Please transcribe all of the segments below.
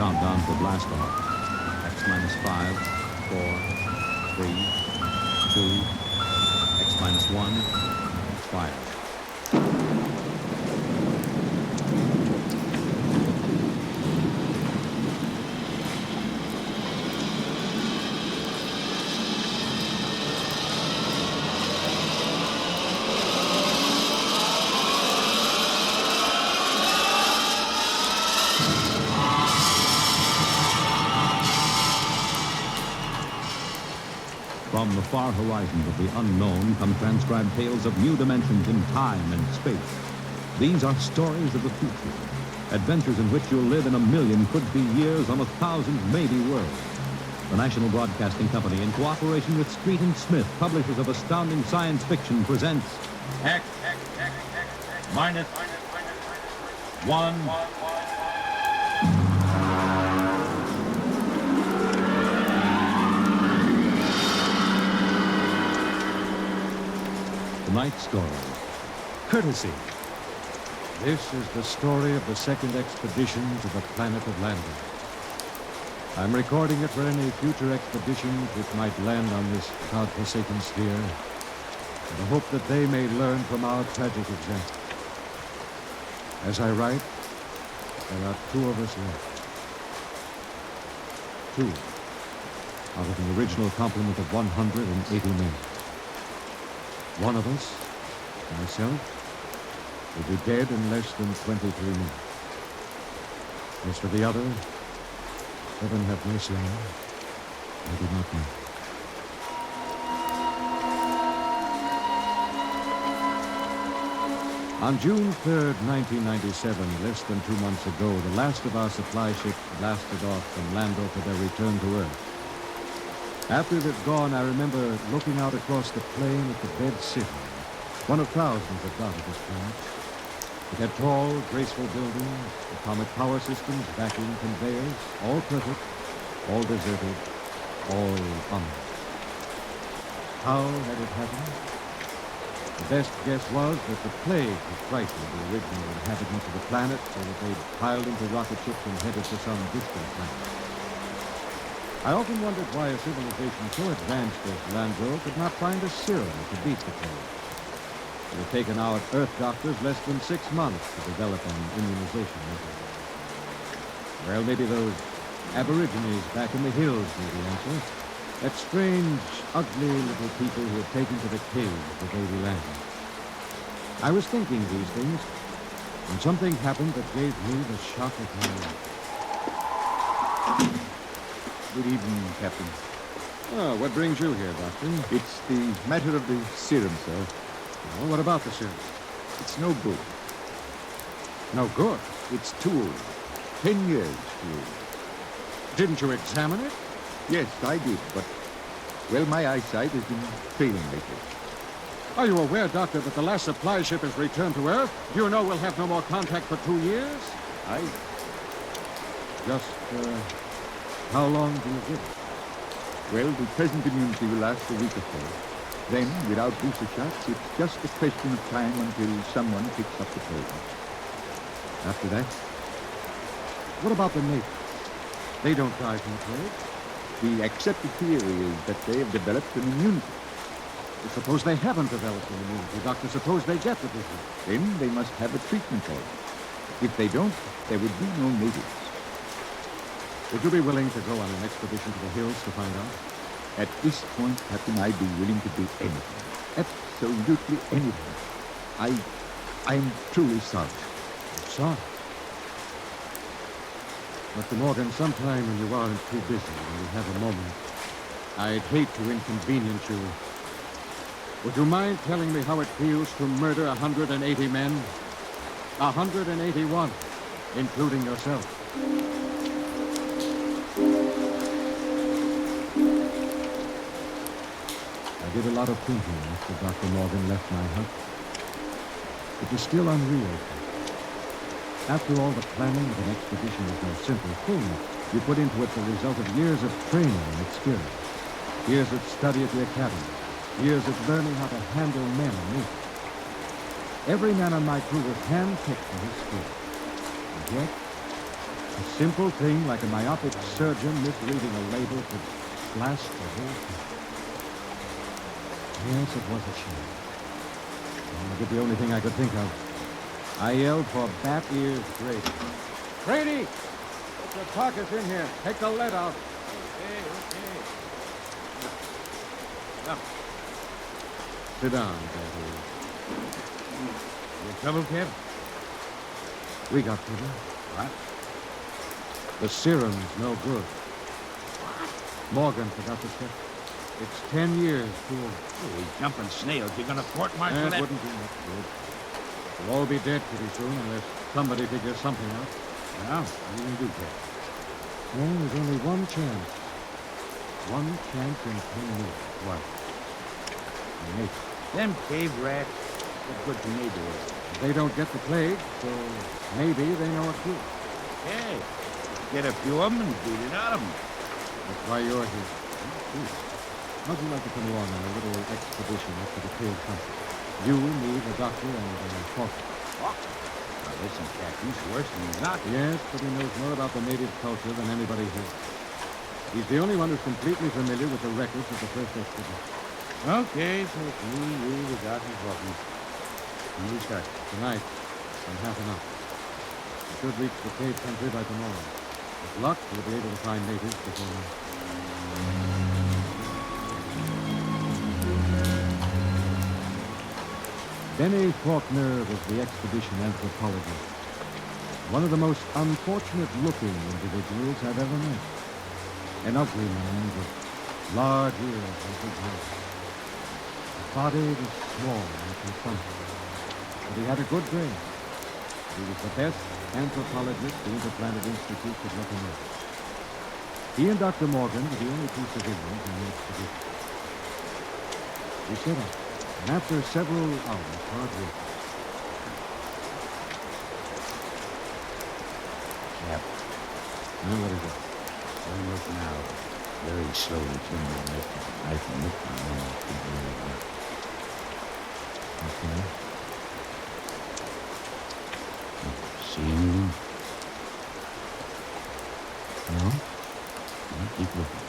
countdown for blast off. X minus 5, 4, 3, 2, X minus 1, fire. From the far horizons of the unknown come transcribed tales of new dimensions in time and space. These are stories of the future, adventures in which you'll live in a million could-be years on 1,000 maybe worlds. The National Broadcasting Company, in cooperation with Street and Smith, publishers of astounding science fiction, presents X minus 1. Tonight's story. Courtesy. This is the story of the second expedition to the planet of landing. I'm recording it for any future expeditions which might land on this godforsaken sphere, in the hope that they may learn from our tragic example. As I write, there are 2 of us left. 2 out of an original complement of 180 men. One of us, myself, will be dead in less than 23 minutes. As for the other, heaven have mercy on him, I do not know. On June 3rd, 1997, less than 2 months ago, the last of our supply ships blasted off from Lando for their return to Earth. After it had gone, I remember looking out across the plain at the Bed City, one of thousands that dotted this planet. It had tall, graceful buildings, atomic power systems, vacuum conveyors, all perfect, all deserted, all unmarked. How had it happened? The best guess was that the plague had frightened the original inhabitants of the planet so that they'd piled into rocket ships and headed for some distant planet. I often wondered why a civilization so advanced as Landro could not find a serum to beat the plague. It had taken our Earth doctors less than 6 months to develop an immunization method. Well, maybe those aborigines back in the hills knew the answer. That strange, ugly little people who had taken to the caves the day we landed. I was thinking these things when something happened that gave me the shock of my life. Good evening, Captain. Oh, what brings you here, Doctor? It's the matter of the serum, sir. Well, what about the serum? It's no good. No good. It's too old. 10 years too old. Didn't you examine it? Yes, I did, but, well, my eyesight has been failing lately. Are you aware, Doctor, that the last supply ship has returned to Earth? You know we'll have no more contact for 2 years? Just, how long do you give it? Well, the present immunity will last a week or so. Then, without booster shots, it's just a question of time until someone picks up the plague. After that? What about the natives? They don't die from the plague. The accepted theory is that they have developed an immunity. Well, suppose they haven't developed an immunity, Doctor. Suppose they get the disease. Then they must have a treatment for it. If they don't, there would be no natives. Would you be willing to go on an expedition to the hills to find out? At this point, Captain, I'd be willing to do anything. Absolutely anything. I'm truly sorry. I'm sorry. Dr. Morgan, sometime when you aren't too busy, when you have a moment, I'd hate to inconvenience you. Would you mind telling me how it feels to murder 180 men? 181, including yourself. I did a lot of thinking after Dr. Morgan left my hut. It was still unreal. After all, the planning of an expedition is no simple thing. You put into it the result of years of training and experience, years of study at the academy, years of learning how to handle men and nature. Every man on my crew was handpicked for his skill. And yet, A simple thing like a myopic surgeon misreading a label could blast the whole thing. Yes, it was a shame. I did the only thing I could think of. I yelled for Bat Ears Brady. Brady! Put your carcass in here. Take the lead out. Okay. Now, sit down, Bat Ears. You in trouble, kid? We got trouble. What? The serum's no good. Morgan forgot to check. It's 10 years too old. Hey, jumping snails. You're going to court-martial That that? wouldn't do much good. We'll all be dead pretty soon unless somebody figures something out. Well, what are you going to do, kid? Well, there's only one chance. One chance in 10 years. What? Maybe. Them cave rats. What good can they do? They don't get the plague, so maybe they know it too. Hey, get a few of them and beat it out of them. That's why you're here. How'd you like to come along on a little expedition up to the cave country? You, me, the doctor, and Faulkner. Now, listen, Cap, he's worse than he's not. Yes, but he knows more about the native culture than anybody here. He's the only one who's completely familiar with the records of the first expedition. Okay, so it's me, you, the doctor, Faulkner. When we start? Tonight, in half an hour. We should reach the cave country by tomorrow. With luck, we'll be able to find natives before night. Benny Faulkner was the expedition anthropologist. One of the most unfortunate-looking individuals I've ever met. An ugly man with large ears and big nose. His body was small and consumptive, but he had a good brain. He was the best anthropologist the Interplanet Institute could recommend. He and Dr. Morgan were the only two civilians in the expedition. We set up, and after several hours hard work, Cap, what is it? don't look now. Very slowly turn your left. I can look now. Okay. See anything? No? Well, keep looking.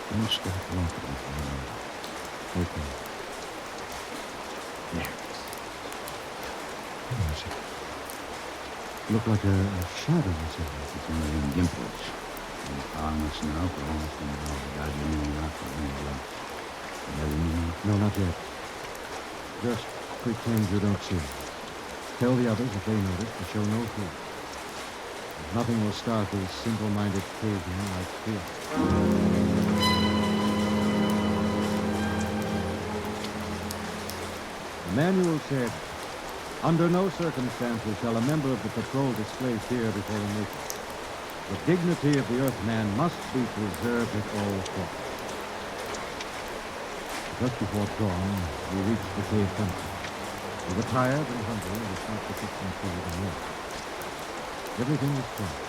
Don't stop walking. Okay. There. What is it? Looked like a shadow or something. It's one of them dimples. You're following us now for almost an hour. Got you know not for any blood. You have anything? No, not yet. Just pretend you don't see it. Tell the others if they notice to show no fear. Nothing will start these simple-minded cavemen like fear. The manual said, under no circumstances shall a member of the patrol display fear before a native. The dignity of the Earthman must be preserved at all costs. Just before dawn, we reached the cave country. We were tired and hungry, and we stopped to fix some food and rest. Everything was quiet.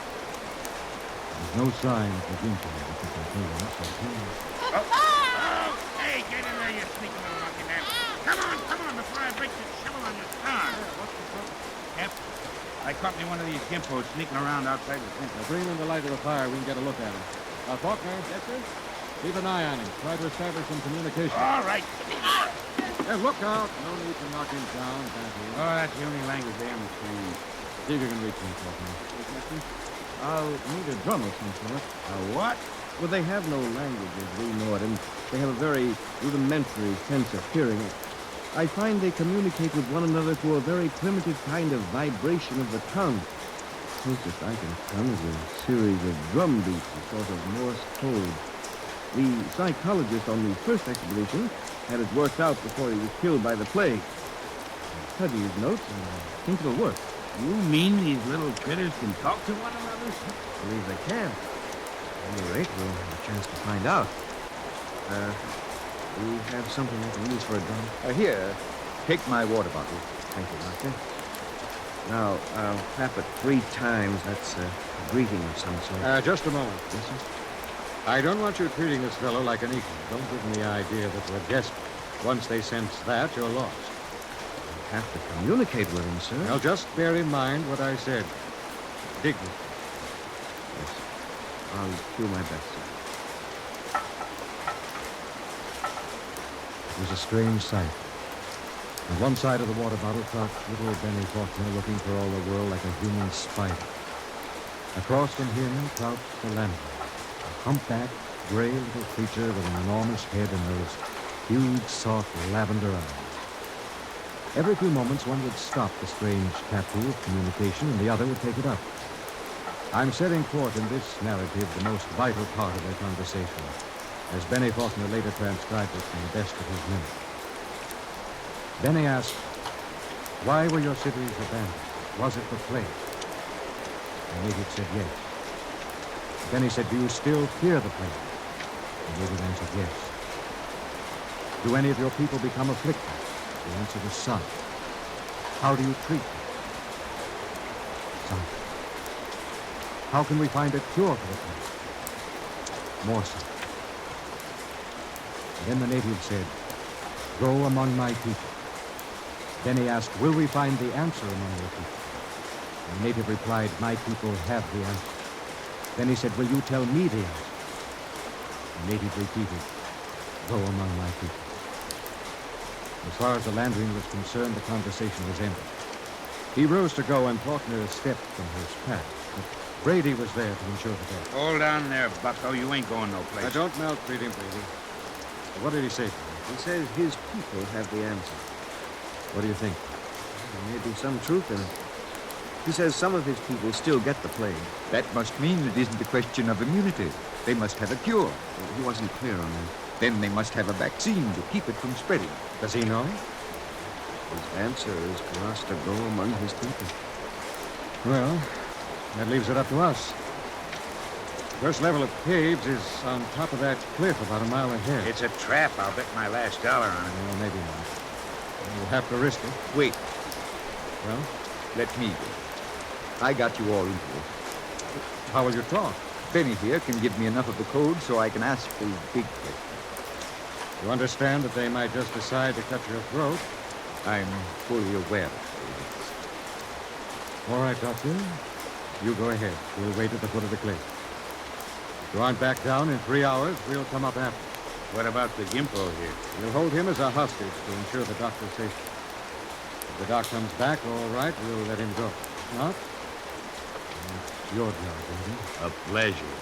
There was no sign of the winter that could contain us until... Hey, get in there, you sneaking little monkey man. Come on, before I break your shovel on your car. What's the trouble? Yep. I caught me one of these gimpos sneaking around outside the tent. Now bring in the light of the fire. We can get a look at him. Faulkner? Yes, sir? Keep an eye on him. Try to establish some communication. All right. Hey, look out. No need to knock him down, Batty. Oh, that's the only language they understand. See if you can reach him, Faulkner. I'll need a drum of some sort. A what? Well, they have no language as we know it, and they have a very rudimentary sense of hearing. I find they communicate with one another through a very primitive kind of vibration of the tongue. Closest I can come is a series of drum beats, a sort of Morse code. The psychologist on the first expedition had it worked out before he was killed by the plague. I'll study his notes, and I think it'll work. You mean these little critters can talk to one another? I believe they can. At any rate, we'll have a chance to find out. We have something I can use for a drum. Here, take my water bottle. Thank you, Doctor. Now, I'll tap it 3 times. That's a greeting of some sort. Just a moment. Yes, sir? I don't want you treating this fellow like an equal. Don't give them the idea that we're desperate. Once they sense that, you're lost. I have to communicate with him, sir. Now, just bear in mind what I said. Dignity. Yes. I'll do my best, sir. It was a strange sight. On one side of the water bottle crouched little Benny Faulkner, looking for all the world like a human spider. Across from him crouched the lantern, a humpbacked, gray little creature with an enormous head and those huge, soft, lavender eyes. Every few moments, one would stop the strange tattoo of communication, and the other would take it up. I'm setting forth in this narrative the most vital part of their conversation, as Benny Faulkner later transcribed it from the best of his memory. Benny asked, "Why were your cities abandoned? Was it the plague?" The native said yes. Benny said, "Do you still fear the plague?" The native answered yes. "Do any of your people become afflicted?" The answer was some. "How do you treat them?" Some. "How can we find a cure for the plague?" More some. Then the native said, "Go among my people." Then he asked, "Will we find the answer among your people?" And the native replied, "My people have the answer." Then he said, "Will you tell me the answer?" The native repeated, "Go among my people." As far as the Landrian was concerned, the conversation was ended. He rose to go, and Faulkner stepped from his path. But Brady was there to ensure the best. Hold on there, bucko. You ain't going no place. Don't maltreat him, Brady. What did he say? He says his people have the answer. What do you think? There may be some truth in it. He says some of his people still get the plague. That must mean it isn't a question of immunity. They must have a cure. He wasn't clear on that. Then they must have a vaccine to keep it from spreading. Does he know? His answer is for us to go among his people. Well, that leaves it up to us. First level of caves is on top of that cliff about a mile ahead. It's a trap. I'll bet my last dollar on it. Well, maybe not. We'll have to risk it. Wait, Well, let me go. I got you all into it. how will you talk? Benny here can give me enough of the code so I can ask the big questions. You understand that they might just decide to cut your throat? I'm fully aware of All right, Doctor. You go ahead. We'll wait at the foot of the cliff. If you aren't back down in 3 hours, we'll come up after. What about the Gimpo here? We'll hold him as a hostage to ensure the doctor's safety. If the doc comes back, all right, we'll let him go. If not, it's your job, Brady. A pleasure.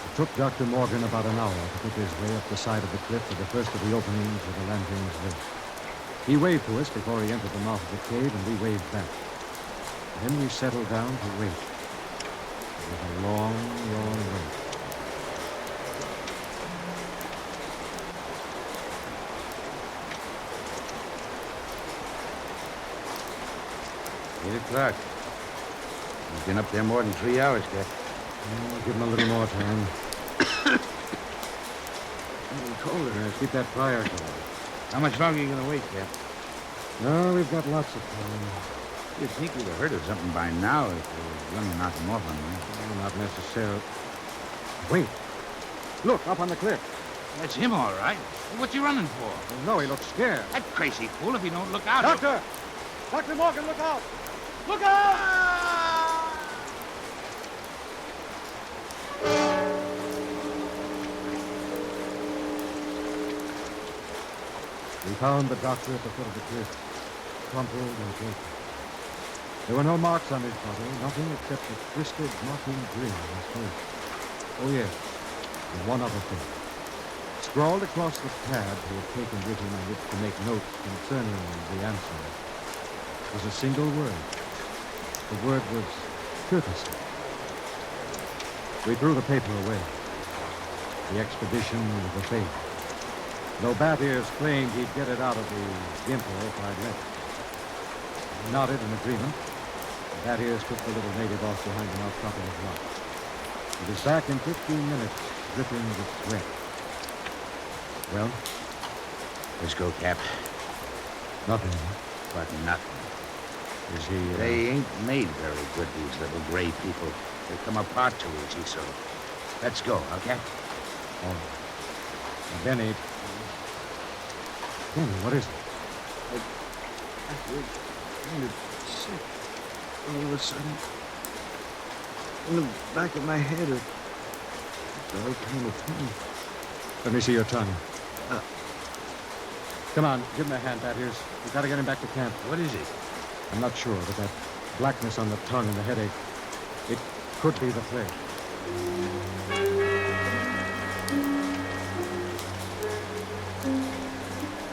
It took Dr. Morgan about an hour to pick his way up the side of the cliff to the first of the openings where the lanterns lived. He waved to us before he entered the mouth of the cave, and we waved back. Then we settled down to wait. It was a long, long wait. Eight o'clock. You've been up there more than 3 hours, Cap. Oh, give him a little more time. Getting colder. Keep that fire going. How much longer are you going to wait, Cap? No, we've got lots of time. You'd think you'd have heard of something by now if you were going to knock him off on me. No, not necessarily. Wait. Look, up on the cliff. That's him, all right. What's he running for? No, he looks scared. That crazy fool, if he don't look out... Doctor! Dr. Morgan, look out! Look out! We found the doctor at the foot of the cliff, crumpled and broken. There were no marks on his body, nothing except a twisted, mocking grin on his face. Oh, yes, and one other thing. Scrawled across the pad he had taken with him on which to make notes concerning the answer was a single word. The word was courtesy. We threw the paper away. The expedition was a failure. Though Bat Ears claimed he'd get it out of the Gimpo if I'd let him. He nodded in agreement. Bat Ears took the little native off behind an outcropping of rock. He was back in 15 minutes, dripping with sweat. Well? Let's go, Cap. Nothing. But nothing. Is he... They ain't made very good, these little gray people. They come apart too easy, so... Let's go, okay? Oh. Benny, what is it? I feel kind of sick all of a sudden. In the back of my head, it's all kind of pain. Let me see your tongue. Uh. Come on, give him a hand, Thaddeus. We've got to get him back to camp. What is it? I'm not sure, but that blackness on the tongue and the headache, it could be the plague.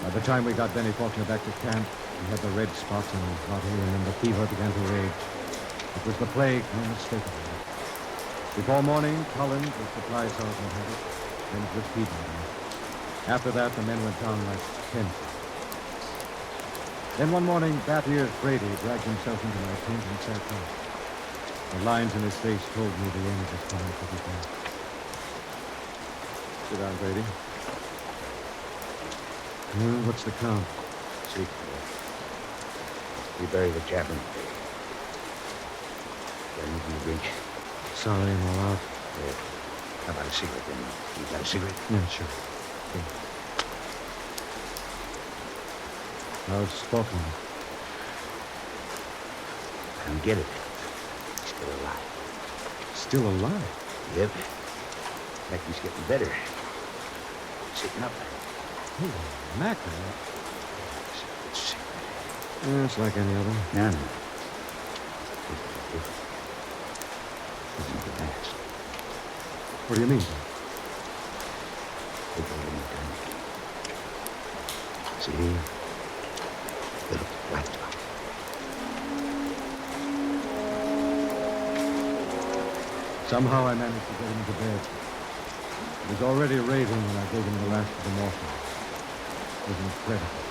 By the time we got Benny Faulkner back to camp, he had the red spots on his body, and then the fever began to rage. It was the plague, unmistakably. Before morning, Collins, the supply sergeant, had it, then it was Peabody. After that, the men went down like tents. Then one morning, Bat-eared Brady dragged himself into my tent and sat down. The lines in his face told me the end was coming to be done. Sit down, Brady. Well, what's the count? 6. We buried the chaplain. Got anything to drink? Sorry, I'm all out. Yeah. How about a cigarette, then? You got a cigarette? Yeah, sure. Okay. How's Faulkner? I don't get it. He's still alive. Still alive? Yep. In fact, he's getting better. Sitting up. Holy mackerel. It's sick. Yeah, it's like any other. No, no. Isn't the last. What do you mean? They brought him down. See? Little black dot. Somehow I managed to get him to bed. It was already raving when I gave him the last of the morphine. It was incredible.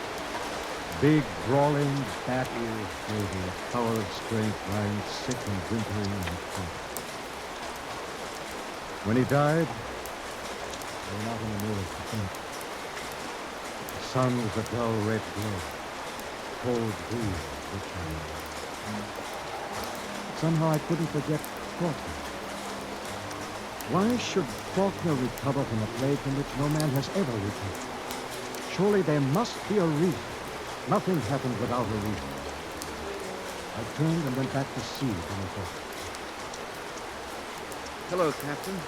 Big, brawling, bat ears, Brady, a power of strength, lying sick and whimpering in the front. When he died, we were not in the mood to think. The sun was a dull red glow. Cold breeze, which somehow I couldn't forget Faulkner. Why should Faulkner recover from a plague from which no man has ever recovered? Surely there must be a reason. Nothing happened without a reason. I turned and went back to see Benny Faulkner. Hello, Captain.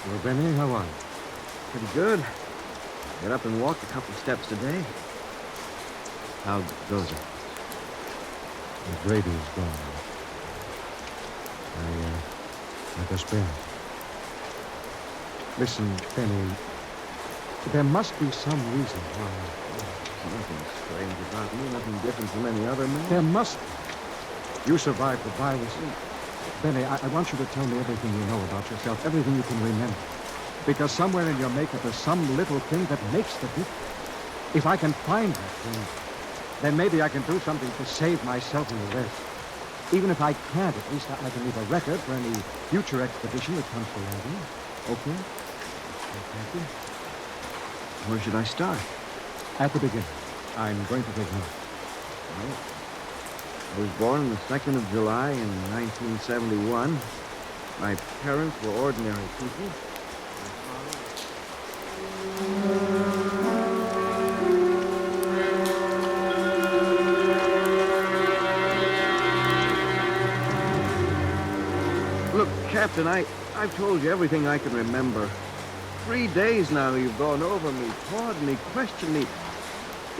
Well, Benny, how are you? Pretty good. Got up and walked a couple steps today. How goes it? Brady's gone. I despair. Listen, Benny, there must be some reason why. Nothing strange about me, nothing different from any other man. There must be. You survived the virus. Benny, I want you to tell me everything you know about yourself, everything you can remember. Because somewhere in your makeup is some little thing that makes the difference. If I can find that thing, then maybe I can do something to save myself and the rest. Even if I can't, at least I can leave a record for any future expedition that comes to landing. Okay? Thank you. Where should I start? At the beginning. I'm going to take notes. Well, I was born on the 2nd of July in 1971. My parents were ordinary people. Look, Captain, I've told you everything I can remember. 3 days now you've gone over me, pawed me, questioned me.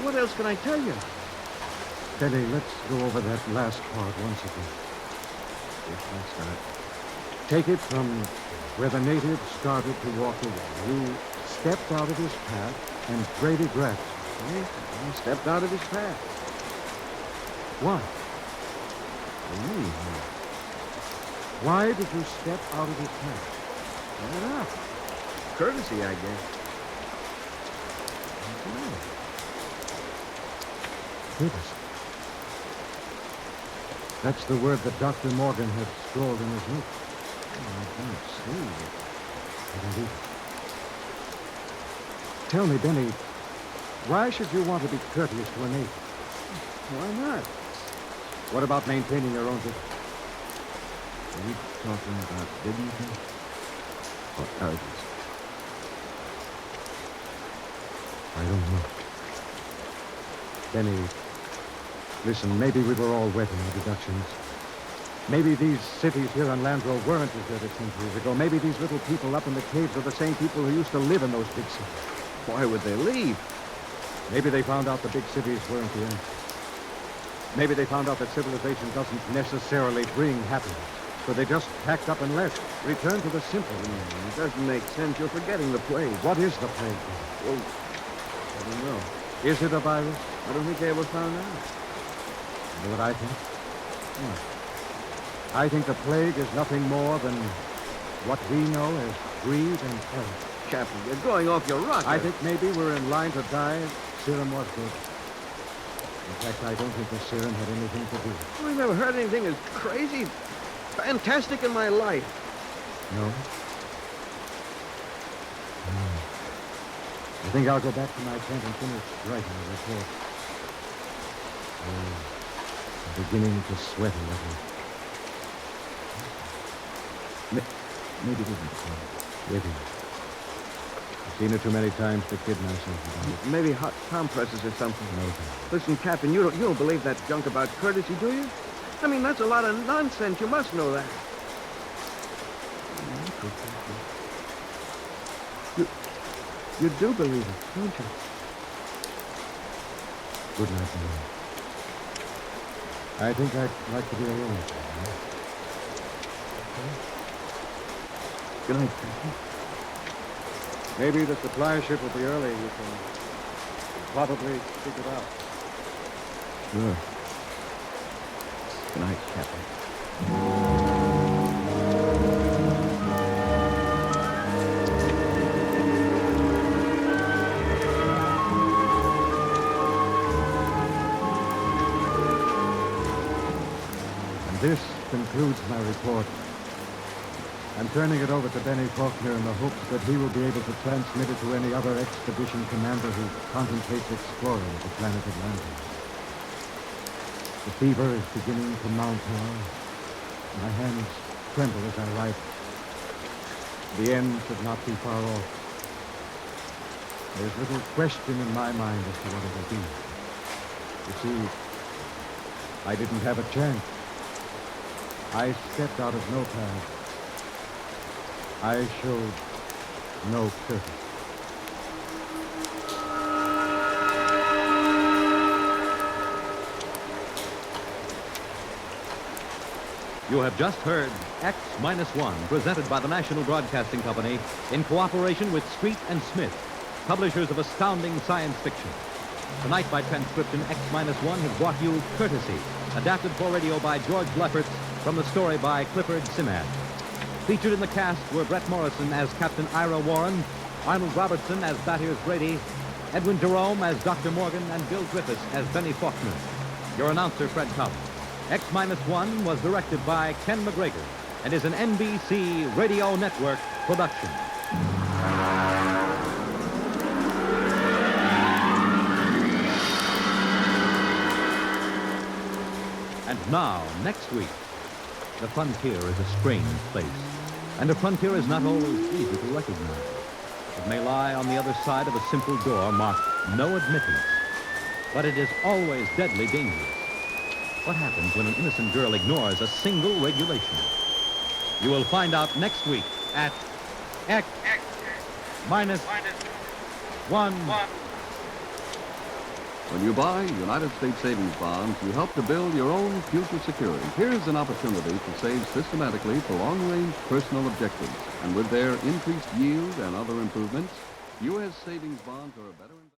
What else can I tell you? Benny, let's go over that last part once again. Yes, I'll start. Take it from where the native started to walk away. You stepped out of his path, and Brady grabbed you. Yes, I stepped out of his path. Why? Mm. Why did you step out of his path? Why not? Courtesy, I guess. Courtesy. That's the word that Dr. Morgan had scrawled in his note. I don't see it. I don't either. Tell me, Benny, why should you want to be courteous to a native? Why not? What about maintaining your own dignity? Are you talking about dignity or arrogance? I don't know. Benny, Listen, maybe we were all wet in our deductions. Maybe these cities here on Landro weren't deserted centuries ago. Maybe these little people up in the caves are the same people who used to live in those big cities. Why would they leave? Maybe they found out the big cities weren't the end. Maybe they found out that civilization doesn't necessarily bring happiness. So they just packed up and left. Returned to the simple. It doesn't make sense. You're forgetting the plague. What is the plague? Well, I don't know. Is it a virus? I don't think they ever found out. You know what I think? I think the plague is nothing more than what we know as greed and terror. Captain, you're going off your rocker. I think maybe we're in line to die. Serum was good. In fact, I don't think the serum had anything to do with it. I've never heard anything as crazy, fantastic in my life. No? I think I'll go back to my tent and finish writing the report. I'm beginning to sweat a little. Maybe it isn't so. Maybe. I've seen it too many times to kid myself about it. Maybe hot compresses or something. No. Listen, Captain, you don't believe that junk about courtesy, do you? I mean, that's a lot of nonsense. You must know that. You do believe it, don't you? Good night, Mary. I think I'd like to be alone. Good night, Captain. Maybe the supply ship will be early. You can probably figure it out. Sure. Good night, Captain. This concludes my report. I'm turning it over to Benny Faulkner in the hopes that he will be able to transmit it to any other expedition commander who contemplates exploring the planet Atlantis. The fever is beginning to mount now. My hands tremble as I write. The end should not be far off. There's little question in my mind as to what it will be. You see, I didn't have a chance. I stepped out of no path. I showed no courtesy. You have just heard X-1, presented by the National Broadcasting Company in cooperation with Street and Smith, publishers of astounding science fiction. Tonight, by transcription, X-1 has brought you Courtesy, adapted for radio by George Lefferts from the story by Clifford Siman. Featured in the cast were Brett Morrison as Captain Ira Warren, Arnold Robertson as Battiers Brady, Edwin Jerome as Dr. Morgan, and Bill Griffiths as Benny Faulkner. Your announcer, Fred Collins. X-1 was directed by Ken McGregor and is an NBC Radio Network production. And now, next week, the frontier is a strange place. And a frontier is not always easy to recognize. It may lie on the other side of a simple door marked "No Admittance." But it is always deadly dangerous. What happens when an innocent girl ignores a single regulation? You will find out next week at X-1. When you buy United States savings bonds, you help to build your own future security. Here's an opportunity to save systematically for long-range personal objectives. And with their increased yield and other improvements, U.S. savings bonds are a better investment.